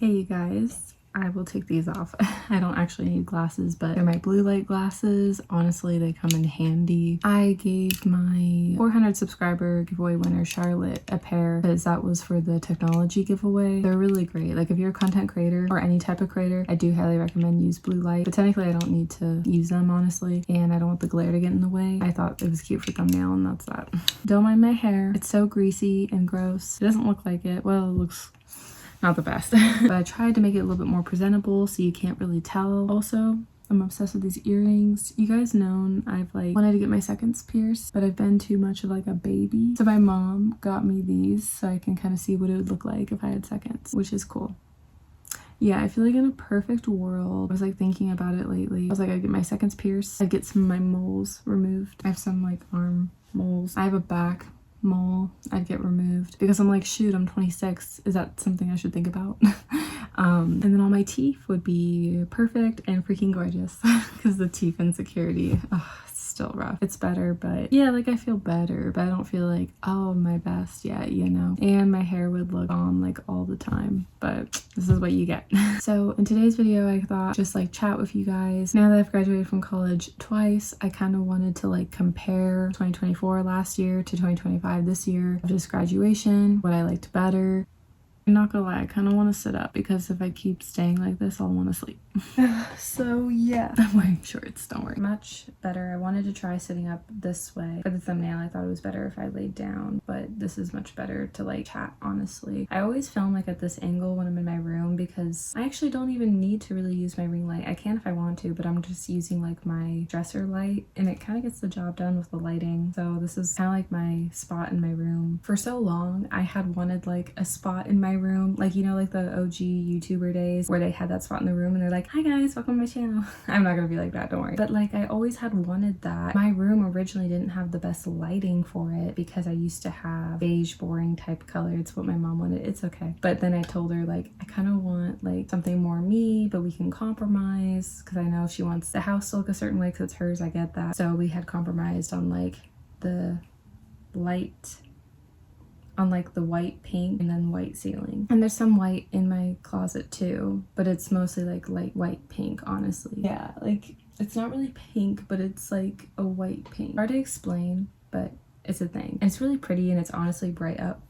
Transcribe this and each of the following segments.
Hey you guys, I will take these off. I don't actually need glasses, but they're my blue light glasses. Honestly, they come in handy. I gave my 400 subscriber giveaway winner Charlotte a pair because that was for the technology giveaway. They're really great. Like if you're a content creator or any type of creator, I do highly recommend use blue light, but technically I don't need to use them honestly, and I don't want the glare to get in the way. I thought it was cute for thumbnail and that's that. Don't mind my hair. It's so greasy and gross. It doesn't look like it. Well, it looks not the best. But I tried to make it a little bit more presentable so you can't really tell. Also, I'm obsessed with these earrings. You guys know I've wanted to get my seconds pierced, but I've been too much of a baby. So my mom got me these so I can kind of see what it would look like if I had seconds, which is cool. Yeah, I feel like in a perfect world, I was thinking about it lately. I was I'd get my seconds pierced. I'd get some of my moles removed. I have some arm moles. I have a back mole I'd get removed because I'm shoot, I'm 26. Is that something I should think about? And then all my teeth would be perfect and freaking gorgeous because the teeth insecurity, it's still rough. It's better, but yeah, I feel better, but I don't feel oh, my best yet, you know? And my hair would look on all the time, but this is what you get. So in today's video, I thought just chat with you guys. Now that I've graduated from college twice, I kind of wanted to compare 2024 last year to 2025 this year, just graduation, what I liked better. I'm not gonna lie, I kind of want to sit up because if I keep staying like this, I'll want to sleep. So yeah, I'm wearing shorts, don't worry. Much better. I wanted to try sitting up this way for the thumbnail. I thought it was better if I laid down, but this is much better to chat, honestly. I always film at this angle when I'm in my room because I actually don't even need to really use my ring light. I can if I want to, but I'm just using my dresser light and it kind of gets the job done with the lighting. So this is kind of my spot in my room. For so long, I had wanted a spot in my room, the OG YouTuber days where they had that spot in the room and they're hi guys, welcome to my channel. I'm not gonna be like that, don't worry. But I always had wanted that. My room originally didn't have the best lighting for it because I used to have beige boring type color. It's what my mom wanted. It's okay. But then I told her I kind of want something more me, but we can compromise because I know she wants the house to look a certain way because it's hers. I get that. So we had compromised on the light on the white pink and then white ceiling. And there's some white in my closet too, but it's mostly light white pink, honestly. Yeah, it's not really pink, but it's a white pink. Hard to explain, but it's a thing. And it's really pretty and it's honestly bright up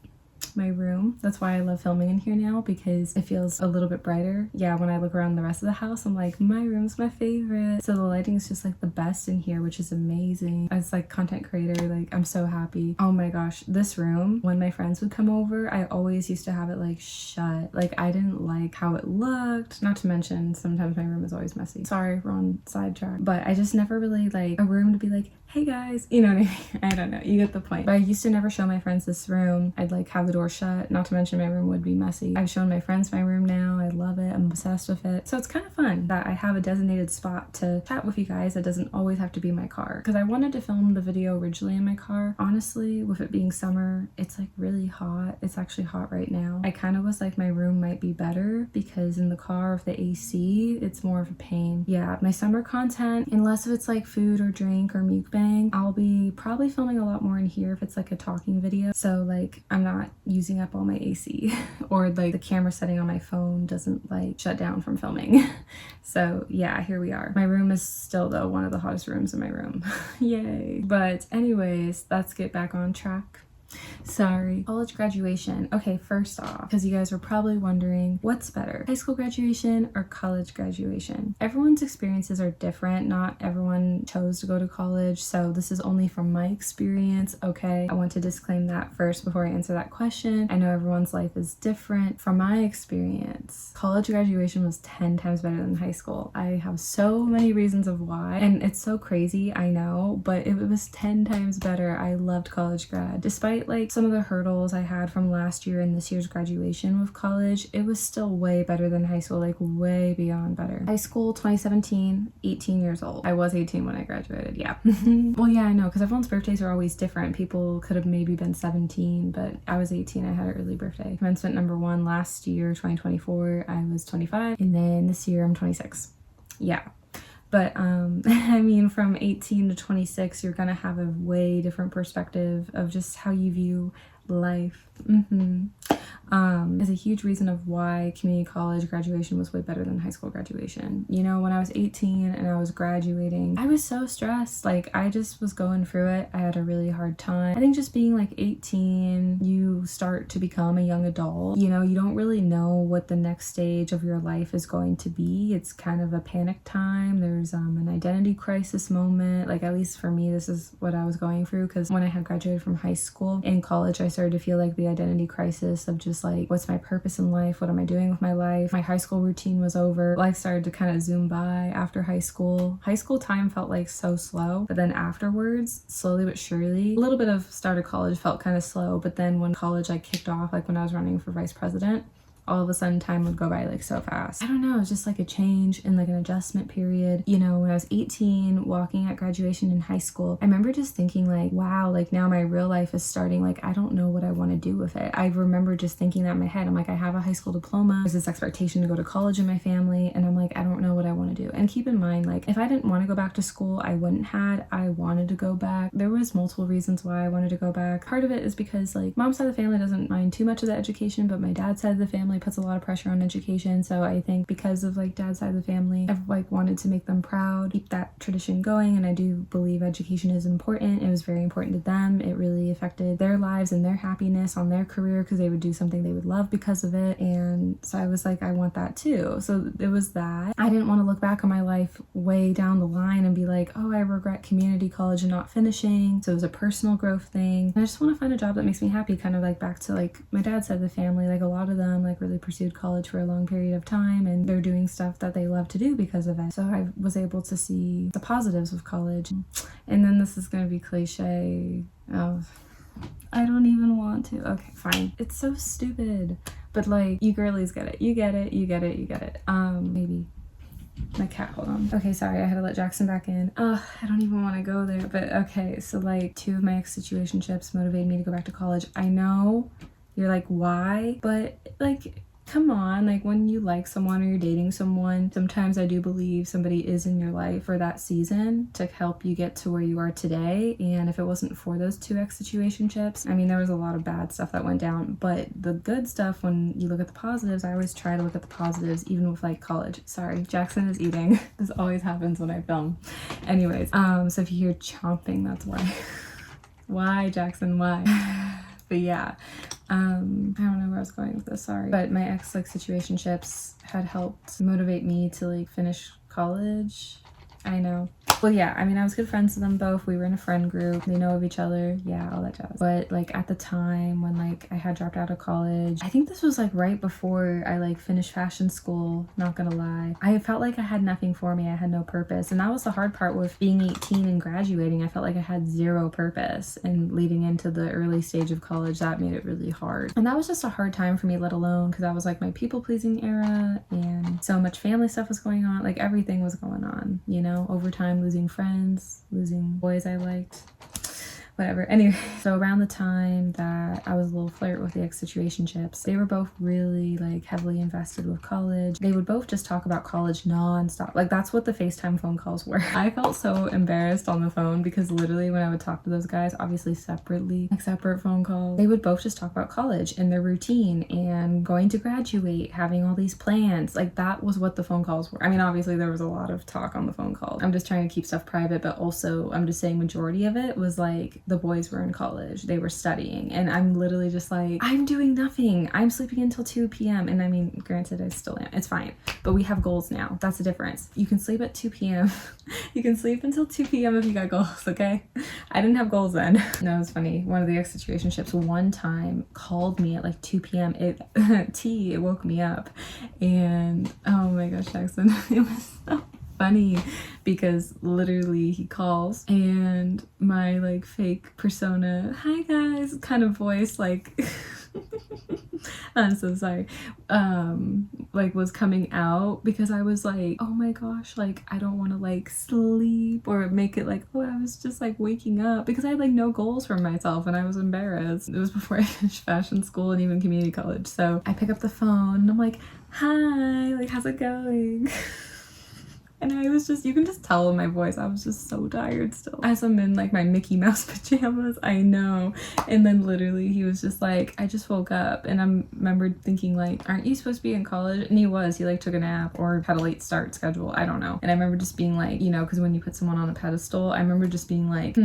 my room. That's why I love filming in here now because it feels a little bit brighter. Yeah, when I look around the rest of the house, I'm my room's my favorite. So the lighting is just the best in here, which is amazing. As content creator, I'm so happy. Oh my gosh, this room, when my friends would come over, I always used to have it shut. I didn't like how it looked. Not to mention, sometimes my room is always messy. Sorry, we're on sidetrack. But I just never really a room to be hey guys, you know what I mean? I don't know, you get the point. But I used to never show my friends this room. I'd have the door shut, not to mention my room would be messy. I've shown my friends my room now. I love it. I'm obsessed with it. So it's kind of fun that I have a designated spot to chat with you guys that doesn't always have to be my car. Because I wanted to film the video originally in my car. Honestly, with it being summer, it's really hot. It's actually hot right now. I kind of was my room might be better because in the car with the AC, it's more of a pain. Yeah, my summer content, unless if it's food or drink or mukbang, I'll be probably filming a lot more in here if it's a talking video. So I'm not using up all my AC or the camera setting on my phone doesn't shut down from filming. So yeah, here we are. My room is still though one of the hottest rooms in my room. Yay. But anyways, let's get back on track. Sorry. College graduation. Okay, first off, because you guys are probably wondering what's better, high school graduation or college graduation? Everyone's experiences are different. Not everyone chose to go to college, so this is only from my experience, okay? I want to disclaim that first before I answer that question. I know everyone's life is different. From my experience, college graduation was 10 times better than high school. I have so many reasons of why, and it's so crazy, I know, but it was 10 times better. I loved college grad. Despite some of the hurdles I had from last year and this year's graduation with college, it was still way better than high school, way beyond better. High school 2017, 18 years old. I was 18 when I graduated, yeah. Well, yeah, I know, because everyone's birthdays are always different. People could have maybe been 17, but I was 18. I had an early birthday. Commencement number 1 last year, 2024, I was 25, and then this year I'm 26. Yeah. But I mean, from 18 to 26, you're gonna have a way different perspective of just how you view life. is a huge reason of why community college graduation was way better than high school graduation. You know, when I was 18 and I was graduating, I was so stressed. Like, I just was going through it. I had a really hard time. I think just being like 18, you start to become a young adult. You know, you don't really know what the next stage of your life is going to be. It's kind of a panic time. There's an identity crisis moment. Like, at least for me, this is what I was going through, because when I had graduated from high school, in college I started to feel like the identity crisis of just like, what's my purpose in life? What am I doing with my life? My high school routine was over. Life started to kind of zoom by after high school. High school time felt like so slow, but then afterwards, slowly but surely, a little bit of start of college felt kind of slow, but then when college like kicked off, like when I was running for vice president, all of a sudden time would go by like so fast. I don't know, it's just like a change and like an adjustment period. You know, when I was 18, walking at graduation in high school, I remember just thinking like, wow, like now my real life is starting. Like, I don't know what I want to do with it. I remember just thinking that in my head. I'm like, I have a high school diploma. There's this expectation to go to college in my family. And I'm like, I don't know what I want to do. And keep in mind, like, if I didn't want to go back to school, I wouldn't had. I wanted to go back. There was multiple reasons why I wanted to go back. Part of it is because like mom's side of the family doesn't mind too much of the education, but my dad's side of the family puts a lot of pressure on education. So I think because of like dad's side of the family, I've like wanted to make them proud, keep that tradition going. And I do believe education is important. It was very important to them. It really affected their lives and their happiness on their career, because they would do something they would love because of it. And so I was like, I want that too. So it was that. I didn't want to look back on my life way down the line and be like, oh, I regret community college and not finishing. So it was a personal growth thing. And I just want to find a job that makes me happy, kind of like back to like my dad's side of the family. Like, a lot of them like really pursued college for a long period of time, and they're doing stuff that they love to do because of it. So I was able to see the positives of college. And then this is going to be cliche of, I don't even want to. Okay, fine. It's so stupid. But like, you girlies get it. You get it. You get it. You get it. Maybe. My cat, hold on. Okay, sorry, I had to let Jackson back in. I don't even want to go there. But okay, so like 2 of my ex-situationships motivated me to go back to college. I know you're like, why? But like, come on, like when you like someone or you're dating someone, sometimes I do believe somebody is in your life for that season to help you get to where you are today. And if it wasn't for those 2 ex-situationships, I mean, there was a lot of bad stuff that went down, but the good stuff, when you look at the positives, I always try to look at the positives, even with like college. Sorry, Jackson is eating. This always happens when I film. Anyways, so if you hear chomping, that's why. Why, Jackson, why? But yeah, I don't know where I was going with this, sorry. But my ex like situationships had helped motivate me to like finish college. I know. Well, yeah, I mean, I was good friends with them both. We were in a friend group. They know of each other. Yeah, all that jazz. But like at the time when like I had dropped out of college, I think this was like right before I like finished fashion school, not gonna lie. I felt like I had nothing for me. I had no purpose. And that was the hard part with being 18 and graduating. I felt like I had zero purpose, and leading into the early stage of college, that made it really hard. And that was just a hard time for me, let alone because I was like my people pleasing era, and so much family stuff was going on. Like everything was going on, you know, over time, losing friends, losing boys I liked, whatever. Anyway, so around the time that I was a little flirt with the ex-situationships, they were both really like heavily invested with college. They would both just talk about college non-stop. Like that's what the FaceTime phone calls were. I felt so embarrassed on the phone because literally when I would talk to those guys, obviously separately, like separate phone calls, they would both just talk about college and their routine and going to graduate, having all these plans. Like that was what the phone calls were. I mean, obviously there was a lot of talk on the phone calls. I'm just trying to keep stuff private, but also I'm just saying majority of it was like the boys were in college, they were studying, and I'm literally just like, I'm doing nothing, I'm sleeping until 2 p.m. And I mean, granted, I still am, it's fine, but we have goals now. That's the difference. You can sleep at 2 p.m. You can sleep until 2 p.m. if you got goals, okay? I didn't have goals then. No, it was funny. One of the ex-situationships one time called me at like 2 p.m. It woke me up, and oh my gosh, Jackson, it was so funny because literally he calls and my like fake persona, hi guys, kind of voice, like I'm so sorry, like was coming out because I was like, oh my gosh, like I don't want to like sleep or make it like, oh, I was just like waking up, because I had like no goals for myself and I was embarrassed. It was before I finished fashion school and even community college. So I pick up the phone and I'm like, hi, like how's it going? And I was just, you can just tell in my voice, I was just so tired still. As I'm in like my Mickey Mouse pajamas, I know. And then literally he was just like, I just woke up. And I remembered thinking like, aren't you supposed to be in college? And he was, he like took a nap or had a late start schedule. I don't know. And I remember just being like, you know, because when you put someone on a pedestal, I remember just being like,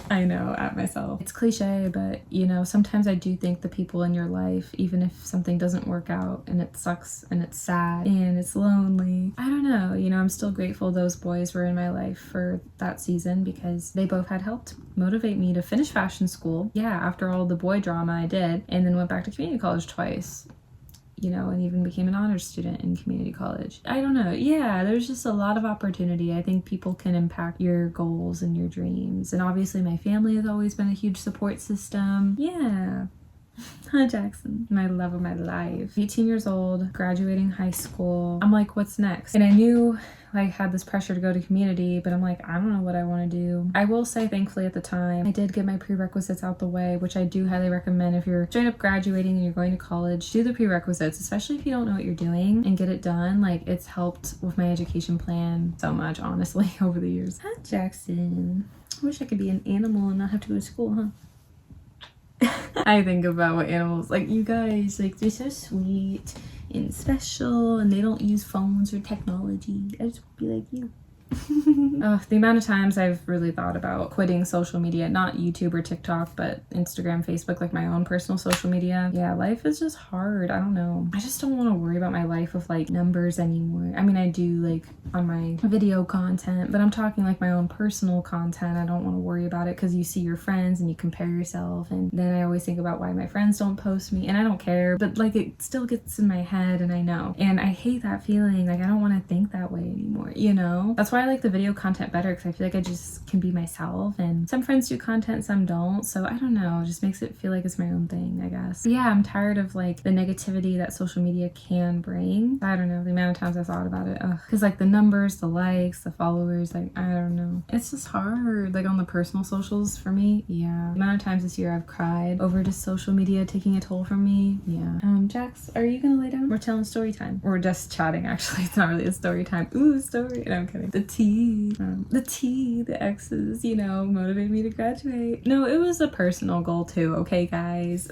I know, at myself. It's cliche, but you know, sometimes I do think the people in your life, even if something doesn't work out and it sucks and it's sad and it's lonely, I don't know, you know, I'm still grateful those boys were in my life for that season because they both had helped motivate me to finish fashion school. Yeah, after all the boy drama I did, and then went back to community college twice. You know, and even became an honors student in community college. I don't know. Yeah, there's just a lot of opportunity. I think people can impact your goals and your dreams. And obviously my family has always been a huge support system. Yeah. Huh, Jackson, my love of my life. 18 years old, graduating high school. I'm like, what's next? And I knew I had this pressure to go to community, but I'm like, I don't know what I want to do. I will say, thankfully at the time, I did get my prerequisites out the way, which I do highly recommend. If you're straight up graduating and you're going to college, do the prerequisites, especially if you don't know what you're doing, and get it done. Like, it's helped with my education plan so much, honestly, over the years. Huh, Jackson? I wish I could be an animal and not have to go to school, huh? I think about what animals, like you guys, like they're so sweet and special and they don't use phones or technology. I just want to be like you. The amount of times I've really thought about quitting social media, not YouTube or TikTok, but Instagram, Facebook, like my own personal social media. Yeah, life is just hard. I don't know. I just don't want to worry about my life with like numbers anymore. I mean, I do like on my video content, but I'm talking like my own personal content. I don't want to worry about it because you see your friends and you compare yourself. And then I always think about why my friends don't post me, and I don't care, but like it still gets in my head and I know. And I hate that feeling. Like I don't want to think that way anymore, you know? That's why I like the video content better, because I feel like I just can be myself, and some friends do content, some don't, so I don't know, it just makes it feel like it's my own thing, I guess. But yeah, I'm tired of like the negativity that social media can bring. I don't know, the amount of times I thought about it, because like the numbers, the likes, the followers, like I don't know, it's just hard, like on the personal socials for me. Yeah, the amount of times this year I've cried over just social media taking a toll from me. Yeah. Jax, are you gonna lay down? We're telling story time. We're just chatting, actually. It's not really a story time. Ooh, story. No, I'm kidding. The X's, you know, motivate me to graduate. No, it was a personal goal too, okay, guys?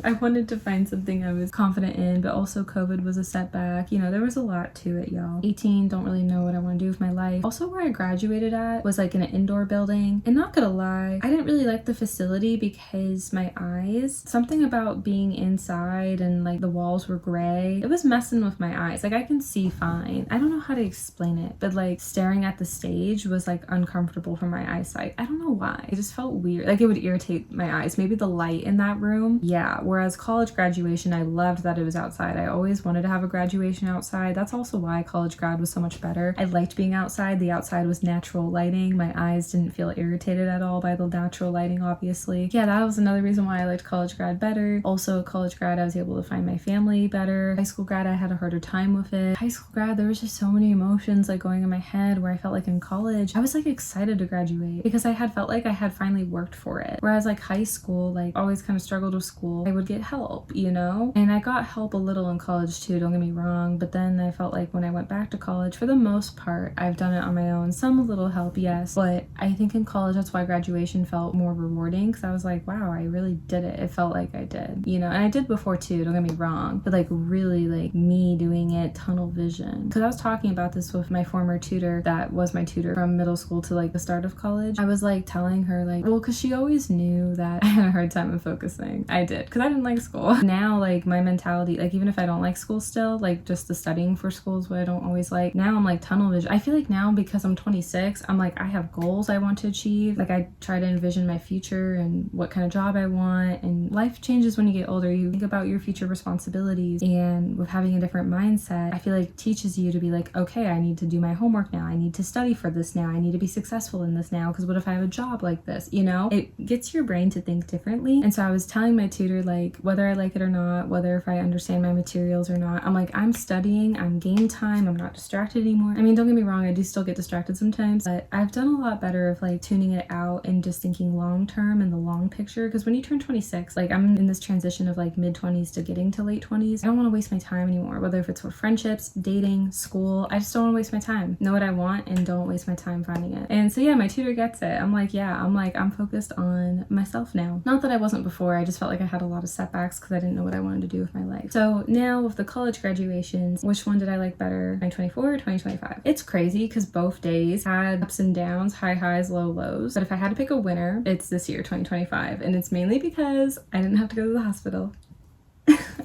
I wanted to find something I was confident in, but also COVID was a setback. You know, there was a lot to it, y'all. 18, don't really know what I want to do with my life. Also, where I graduated at was like in an indoor building, and not gonna lie, I didn't really like the facility because my eyes, something about being inside and like the walls were gray, it was messing with my eyes. Like I can see fine. I don't know how to explain it, but like staring at the stage was like uncomfortable for my eyesight. I don't know why. It just felt weird. Like it would irritate my eyes. Maybe the light in that room. Yeah. Whereas college graduation, I loved that it was outside. I always wanted to have a graduation outside. That's also why college grad was so much better. I liked being outside. The outside was natural lighting. My eyes didn't feel irritated at all by the natural lighting, obviously. Yeah, that was another reason why I liked college grad better. Also, college grad, I was able to find my family better. High school grad, I had a harder time with it. High school grad, there was just so many emotions like going in my head, where I felt like in college, I was like excited to graduate because I had felt like I had finally worked for it. Whereas like high school, like always kind of struggled with school, I would get help, you know? And I got help a little in college too, don't get me wrong, but then I felt like when I went back to college, for the most part, I've done it on my own. Some little help, yes, but I think in college, that's why graduation felt more rewarding, because I was like, wow, I really did it. It felt like I did, you know? And I did before too, don't get me wrong, but like really like me doing it, tunnel vision. Because I was talking about this with my former tutor that was my tutor from middle school to like the start of college. I was like telling her like, well, because she always knew that I had a hard time in focusing. I did, because I didn't like school. Now like my mentality, like even if I don't like school still, like just the studying for school is what I don't always like. Now I'm like tunnel vision. I feel like now because I'm 26, I'm like I have goals I want to achieve. Like I try to envision my future and what kind of job I want, and life changes when you get older. You think about your future responsibilities, and with having a different mindset, I feel like teaches you to be like, okay, I need to do my homework now. I need to study for this now. I need to be successful in this now, because what if I have a job like this, you know? It gets your brain to think differently. And so I was telling my tutor, like, whether I like it or not, whether if I understand my materials or not, I'm like, I'm studying, I'm game time, I'm not distracted anymore. I mean, don't get me wrong, I do still get distracted sometimes, but I've done a lot better of like tuning it out and just thinking long term and the long picture. Because when you turn 26, like I'm in this transition of like mid 20s to getting to late 20s, I don't want to waste my time anymore, whether if it's with friendships, dating, school. I just don't want to waste my time. Know what I want and don't waste my time finding it. And so yeah, my tutor gets it. I'm like, yeah, I'm focused on myself now. Not that I wasn't before, I just felt like I had a lot of setbacks because I didn't know what I wanted to do with my life. So now with the college graduations, which one did I like better, 2024 or 2025? It's crazy because both days had ups and downs, high highs, low lows. But if I had to pick a winner, it's this year, 2025. And it's mainly because I didn't have to go to the hospital.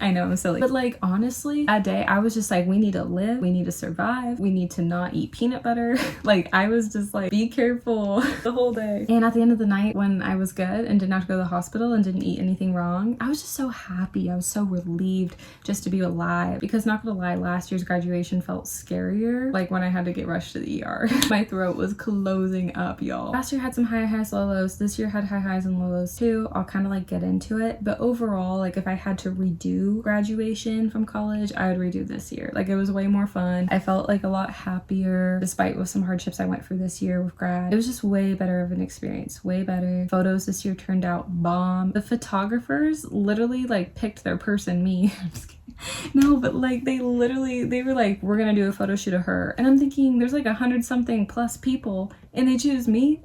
I know, I'm silly. But like, honestly, that day I was just like, we need to live, we need to survive, we need to not eat peanut butter. Like, I was just like, be careful the whole day. And at the end of the night, when I was good and didn't have to go to the hospital and didn't eat anything wrong, I was just so happy. I was so relieved just to be alive. Because not gonna lie, last year's graduation felt scarier. Like when I had to get rushed to the ER. My throat was closing up, y'all. Last year had some high highs, low lows. This year had high highs and low lows too. I'll kind of like get into it. But overall, like if I had to redo graduation from college, I would redo this year. Like it was way more fun. I felt like a lot happier despite with some hardships I went through this year with grad. It was just way better of an experience, way better. Photos this year turned out bomb. The photographers literally like picked their person, me. I'm just kidding. No, but like they were like, we're gonna do a photo shoot of her. And I'm thinking there's like 100 something plus people and they choose me.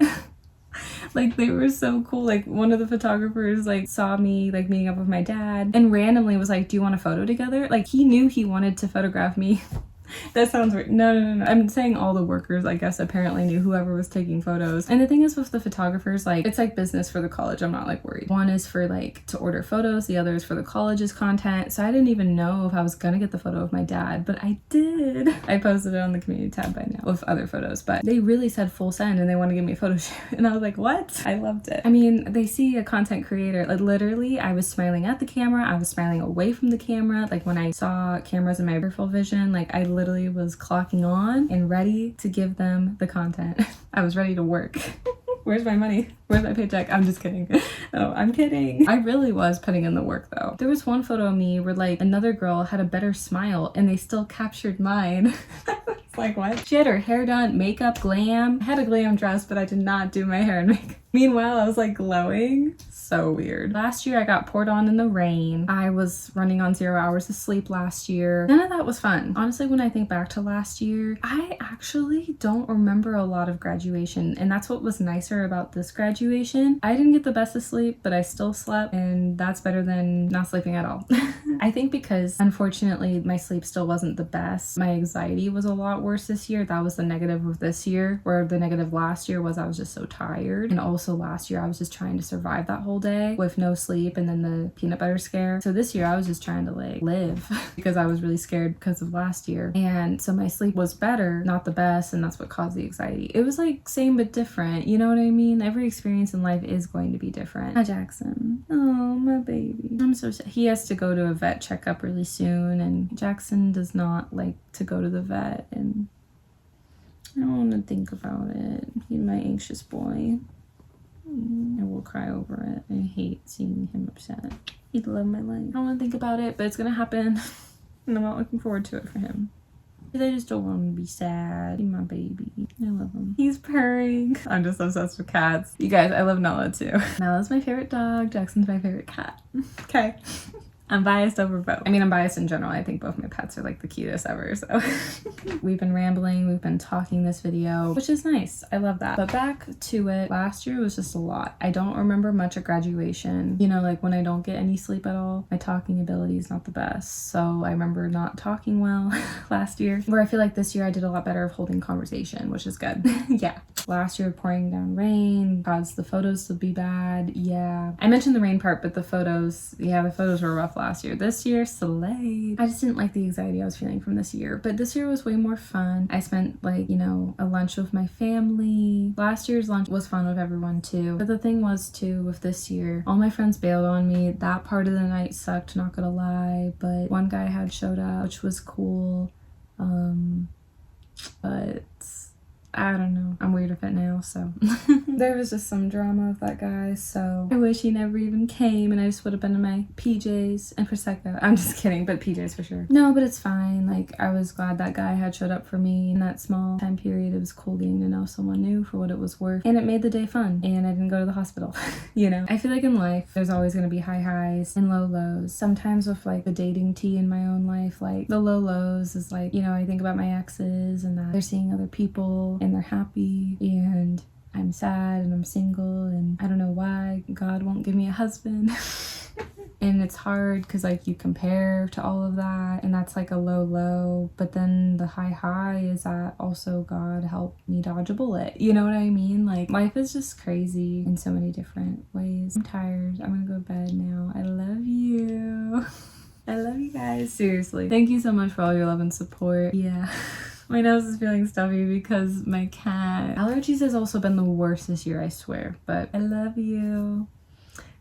Like they were so cool. Like one of the photographers like saw me like meeting up with my dad and randomly was like, do you want a photo together? Like he knew he wanted to photograph me. That sounds weird. No. I'm saying all the workers, I guess, apparently knew whoever was taking photos. And the thing is with the photographers, like it's like business for the college. I'm not like worried. One is for like to order photos. The other is for the college's content. So I didn't even know if I was gonna get the photo of my dad, but I did. I posted it on the community tab by now with other photos, but they really said full send and they want to give me a photo shoot. And I was like, what? I loved it. I mean, they see a content creator, like literally I was smiling at the camera. I was smiling away from the camera. Like when I saw cameras in my peripheral vision, like I literally was clocking on and ready to give them the content. I was ready to work. Where's my money? Where's my paycheck? I'm just kidding. Oh, I'm kidding. I really was putting in the work though. There was one photo of me where like another girl had a better smile and they still captured mine. It's like, what? She had her hair done, makeup, glam. I had a glam dress, but I did not do my hair and makeup. Meanwhile, I was like glowing. So weird. Last year I got poured on in the rain. I was running on 0 hours of sleep last year. None of that was fun. Honestly, when I think back to last year, I actually don't remember a lot of graduation. And that's what was nicer about this graduation. I didn't get the best of sleep, but I still slept and that's better than not sleeping at all. I think because unfortunately my sleep still wasn't the best. My anxiety was a lot worse this year. That was the negative of this year, where the negative last year was I was just so tired. And also last year I was just trying to survive that whole day with no sleep and then the peanut butter scare. So this year I was just trying to like live because I was really scared because of last year. And so my sleep was better, not the best, and that's what caused the anxiety. It was like same but different, you know what I mean? Every experience in life is going to be different. Hi Jackson. Oh, my baby. I'm so sad. He has to go to a vet checkup really soon and Jackson does not like to go to the vet and I don't want to think about it. He's my anxious boy. I will cry over it. I hate seeing him upset. He'd love my life. I don't want to think about it, but it's gonna happen. And I'm not looking forward to it for him. Because I just don't want him to be sad. He's my baby. I love him. He's purring. I'm just obsessed with cats. You guys, I love Nala too. Nala's my favorite dog. Jackson's my favorite cat. Okay. I'm biased over both. I mean, I'm biased in general. I think both my pets are like the cutest ever, so. We've been rambling, we've been talking this video, which is nice. I love that. But back to it, last year was just a lot. I don't remember much at graduation. You know, like when I don't get any sleep at all, my talking ability is not the best. So I remember not talking well last year, where I feel like this year I did a lot better of holding conversation, which is good. Yeah. Last year, pouring down rain caused the photos to be bad. Yeah. I mentioned the rain part, but the photos, yeah, the photos were rough last year. This year, slayed. I just didn't like the anxiety I was feeling from this year, but this year was way more fun. I spent like, you know, a lunch with my family. Last year's lunch was fun with everyone too. But the thing was too, with this year, all my friends bailed on me. That part of the night sucked, not gonna lie, but one guy had showed up, which was cool. But I don't know. I'm weird of it now, so. There was just some drama with that guy, so I wish he never even came and I just would have been in my PJs and Prosecco. I'm just kidding, but PJs for sure. No, but it's fine. Like, I was glad that guy had showed up for me in that small time period. It was cool getting to know someone new for what it was worth, and it made the day fun, and I didn't go to the hospital. You know, I feel like in life there's always going to be high highs and low lows. Sometimes with like the dating tea in my own life, like the low lows is like, you know, I think about my exes and that they're seeing other people and they're happy, and I'm sad and I'm single and I don't know why God won't give me a husband. And it's hard because like you compare to all of that, and that's like a low low, but then the high is that also God helped me dodge a bullet. You know what I mean? Like, life is just crazy in so many different ways. I'm tired. I'm gonna go to bed now. I love you. I love you guys. Seriously. Thank you so much for all your love and support. Yeah. My nose is feeling stuffy because my cat. Allergies has also been the worst this year, I swear. But I love you.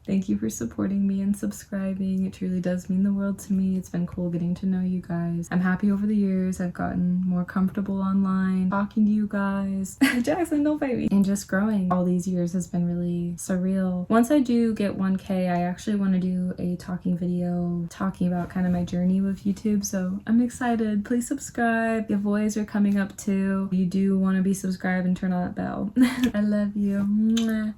Thank you for supporting me and subscribing. It truly does mean the world to me. It's been cool getting to know you guys. I'm happy over the years. I've gotten more comfortable online, talking to you guys. Jackson, don't fight me. And just growing all these years has been really surreal. Once I do get 1K, I actually want to do a talking video talking about kind of my journey with YouTube. So I'm excited. Please subscribe. Giveaways are coming up too. You do want to be subscribed and turn on that bell. I love you. Mwah.